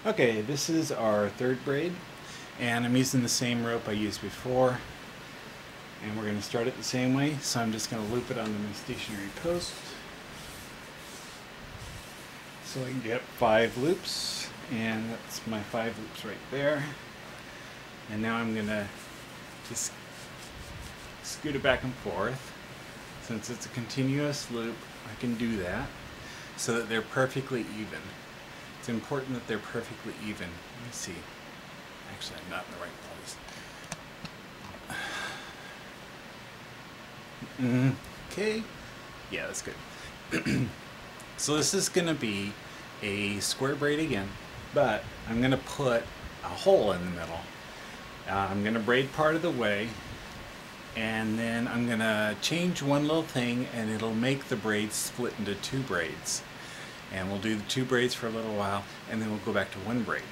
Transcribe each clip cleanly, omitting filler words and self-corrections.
Okay, this is our third braid, and I'm using the same rope I used before, and we're going to start it the same way. So I'm just going to loop it onto my stationary post so I can get 5 loops, and that's my 5 loops right there. And now I'm going to just scoot it back and forth. Since it's a continuous loop, I can do that so that they're perfectly even. It's important that they're perfectly even. Let me see. Actually, I'm not in the right place. Okay. Yeah, that's good. So this is going to be a square braid again, but I'm going to put a hole in the middle. I'm going to braid part of the way, and then I'm going to change one little thing, and it'll make the braid split into 2 braids. And we'll do the 2 braids for a little while, and then we'll go back to 1 braid.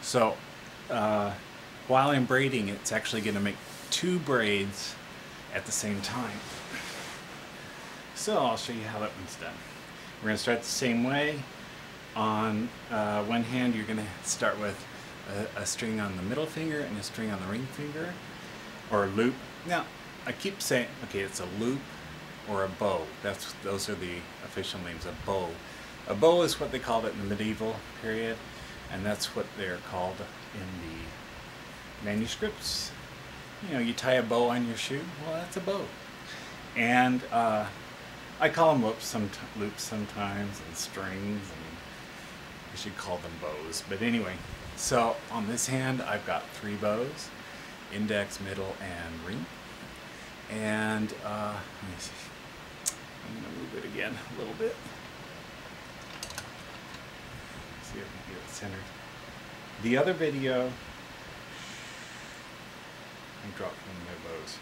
So while I'm braiding, it's actually going to make 2 braids at the same time. So I'll show you how that one's done. We're going to start the same way. On one hand, you're going to start with a string on the middle finger and a string on the ring finger, or a loop. Now, I keep saying, okay, it's a loop or a bow. Those are the official names, a bow. A bow is what they called it in the medieval period, and that's what they're called in the manuscripts. You know, you tie a bow on your shoe, well, that's a bow. And I call them loops sometimes, and strings, and I should call them bows. But anyway, so on this hand, I've got 3 bows, index, middle, and ring. And let me see. I'm going to move it again a little bit. See if I can get it centered. The other video, I dropped one of my bows.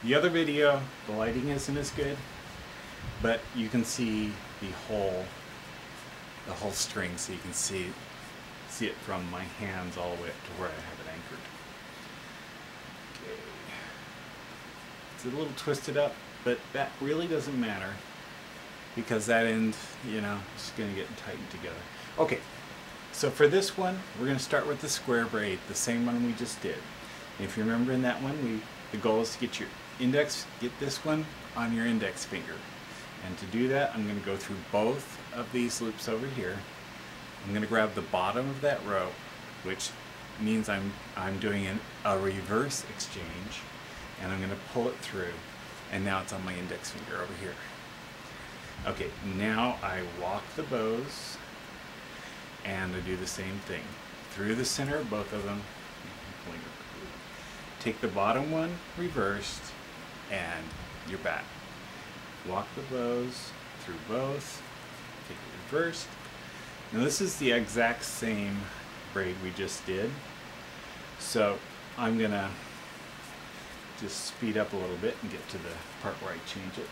The other video, the lighting isn't as good, but you can see the whole string, so you can see it from my hands all the way up to where I have it anchored. Okay. It's a little twisted up, but that really doesn't matter because that end, you know, is going to get tightened together. Okay, so for this one, we're going to start with the square braid, the same one we just did. And if you remember in that one, the goal is to get this one on your index finger. And to do that, I'm going to go through both of these loops over here. I'm going to grab the bottom of that rope, which means I'm doing a reverse exchange, and I'm going to pull it through, and now it's on my index finger over here. Okay, now I walk the bows, and I do the same thing. Through the center of both of them, take the bottom one reversed, and you're back. Walk the bows through both, take it reversed. Now this is the exact same braid we just did, so I'm going to just speed up a little bit and get to the part where I change it.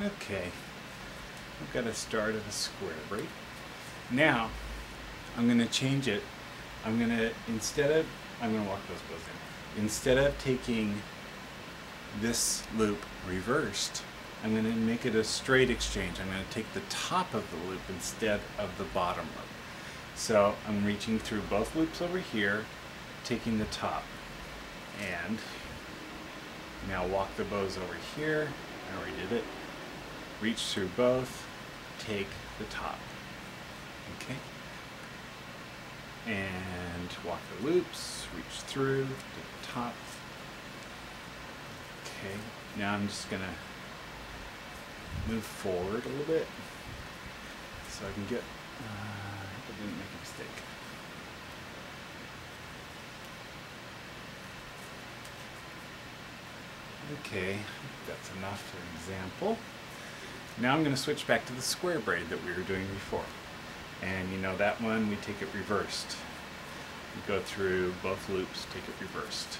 Okay, I've got a start of a square braid. Now, I'm going to change it. I'm going to walk those bows in. Instead of taking this loop reversed, I'm going to make it a straight exchange. I'm going to take the top of the loop instead of the bottom loop. So I'm reaching through both loops over here, taking the top. And now walk the bows over here. I already did it. Reach through both, take the top. Okay? And walk the loops, reach through, take the top. Okay, now I'm just gonna move forward a little bit so I can get, I didn't make a mistake. Okay, that's enough for an example. Now I'm going to switch back to the square braid that we were doing before. And you know that one, we take it reversed. We go through both loops, take it reversed.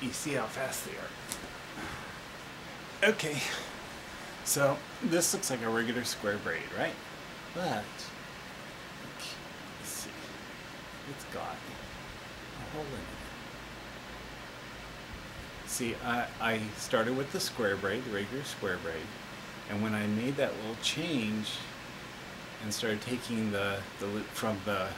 You see how fast they are. Okay, so this looks like a regular square braid, right? But, let's see, it's got a hole in it. See, I started with the square braid, the regular square braid, and when I made that little change and started taking the loop from the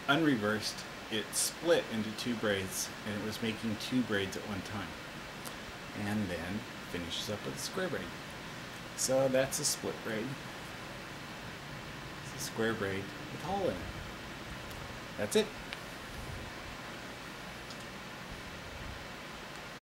unreversed, it split into 2 braids, and it was making 2 braids at one time. And then finishes up with a square braid. So that's a split braid. It's a square braid with a hole in it. That's it.